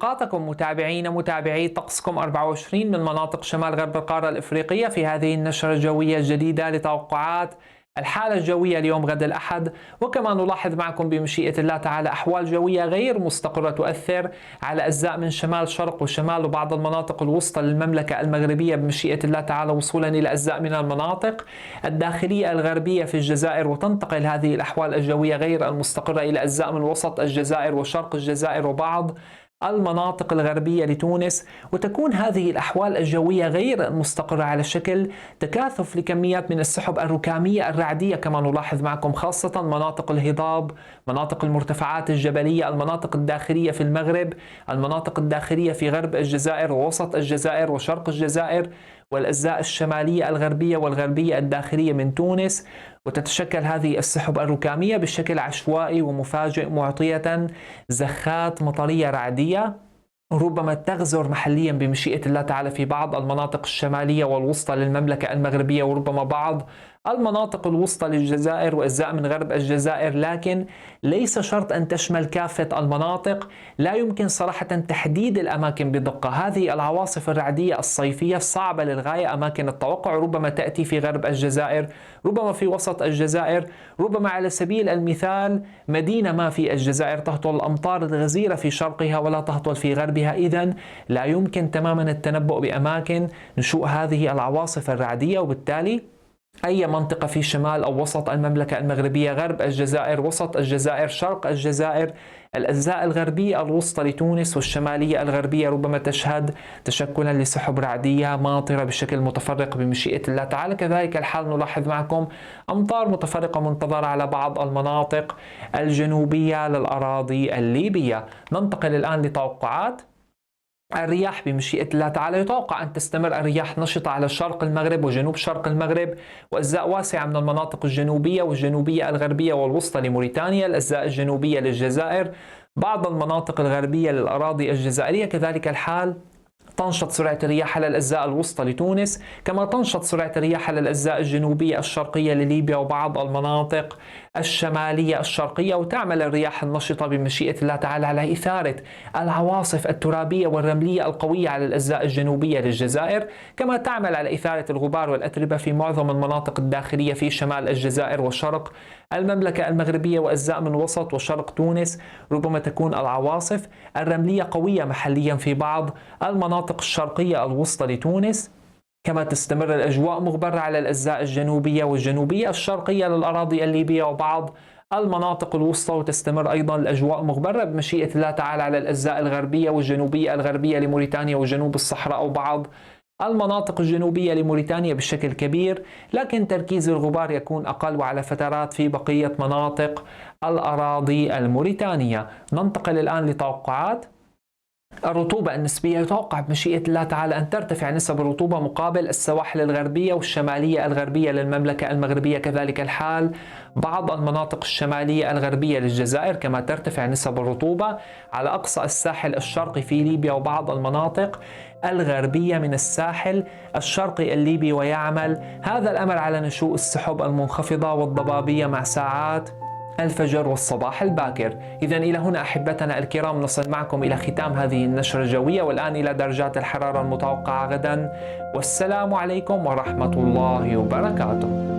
توقعاتكم متابعي طقسكم 24 من مناطق شمال غرب القارة الإفريقية في هذه النشرة الجوية الجديدة لتوقعات الحالة الجوية اليوم غد الأحد. وكما نلاحظ معكم بمشيئة الله تعالى أحوال جوية غير مستقرة تؤثر على أجزاء من شمال شرق وشمال وبعض المناطق الوسطى للمملكة المغربية بمشيئة الله تعالى، وصولا إلى أجزاء من المناطق الداخلية الغربية في الجزائر، وتنتقل هذه الأحوال الجوية غير المستقرة إلى أجزاء من وسط الجزائر وشرق الجزائر وبعض المناطق الغربية لتونس. وتكون هذه الأحوال الجوية غير المستقرة على شكل تكاثف لكميات من السحب الركامية الرعدية كما نلاحظ معكم، خاصة مناطق الهضاب، مناطق المرتفعات الجبلية، المناطق الداخلية في المغرب، المناطق الداخلية في غرب الجزائر ووسط الجزائر وشرق الجزائر، والأجزاء الشمالية الغربية والغربية الداخلية من تونس. وتتشكل هذه السحب الركامية بشكل عشوائي ومفاجئ، معطية زخات مطرية رعدية ربما تغزر محليا بمشيئة الله تعالى في بعض المناطق الشمالية والوسطى للمملكة المغربية، وربما بعض المناطق الوسطى للجزائر وأجزاء من غرب الجزائر، لكن ليس شرط أن تشمل كافة المناطق. لا يمكن صراحة تحديد الأماكن بدقة. هذه العواصف الرعدية الصيفية صعبة للغاية أماكن التوقع، ربما تأتي في غرب الجزائر، ربما في وسط الجزائر، ربما على سبيل المثال مدينة ما في الجزائر تهطل الأمطار الغزيرة في شرقها ولا تهطل في غربها. إذن لا يمكن تماما التنبؤ بأماكن نشوء هذه العواصف الرعدية، وبالتالي أي منطقة في شمال أو وسط المملكة المغربية، غرب الجزائر، وسط الجزائر، شرق الجزائر، الأجزاء الغربية الوسطى لتونس والشمالية الغربية ربما تشهد تشكلا لسحب رعدية ماطرة بشكل متفرق بمشيئة الله تعالى. كذلك الحال نلاحظ معكم أمطار متفرقة منتظرة على بعض المناطق الجنوبية للأراضي الليبية. ننتقل الآن لتوقعات الرياح بمشيئة الله تعالى. يتوقع أن تستمر الرياح نشطة على شرق المغرب وجنوب شرق المغرب وأجزاء واسعة من المناطق الجنوبية والجنوبية الغربية والوسطى لموريتانيا، الأجزاء الجنوبية للجزائر، بعض المناطق الغربية للأراضي الجزائرية. كذلك الحال تنشط سرعة الرياح على الأجزاء الوسطى لتونس، كما تنشط سرعة الرياح على الأجزاء الجنوبية الشرقية لليبيا وبعض المناطق الشمالية الشرقية. وتعمل الرياح النشطة بمشيئة الله تعالى على إثارة العواصف الترابية والرملية القوية على الأجزاء الجنوبية للجزائر، كما تعمل على إثارة الغبار والأتربة في معظم المناطق الداخلية في شمال الجزائر وشرق المملكة المغربية وأجزاء من وسط وشرق تونس. ربما تكون العواصف الرملية قوية محليا في بعض المناطق الشرقية الوسطى لتونس، كما تستمر الأجواء مغبرة على الأجزاء الجنوبية والجنوبية الشرقية للأراضي الليبية وبعض المناطق الوسطى، وتستمر أيضا الأجواء مغبرة بمشيئة الله تعالى على الأجزاء الغربية والجنوبية الغربية لموريتانيا وجنوب الصحراء وبعض المناطق الجنوبية لموريتانيا بشكل كبير، لكن تركيز الغبار يكون أقل وعلى فترات في بقية مناطق الأراضي الموريتانية. ننتقل الآن لتوقعات الرطوبة النسبية. يتوقع بمشيئة الله تعالى أن ترتفع نسب الرطوبة مقابل السواحل الغربية والشمالية الغربية للمملكة المغربية. كذلك الحال بعض المناطق الشمالية الغربية للجزائر، كما ترتفع نسب الرطوبة على أقصى الساحل الشرقي في ليبيا وبعض المناطق الغربية من الساحل الشرقي الليبي. ويعمل هذا الأمر على نشوء السحب المنخفضة والضبابية مع ساعات الفجر والصباح الباكر. إذا إلى هنا أحبتنا الكرام نصل معكم إلى ختام هذه النشرة الجوية، والآن إلى درجات الحرارة المتوقعة غدا، والسلام عليكم ورحمة الله وبركاته.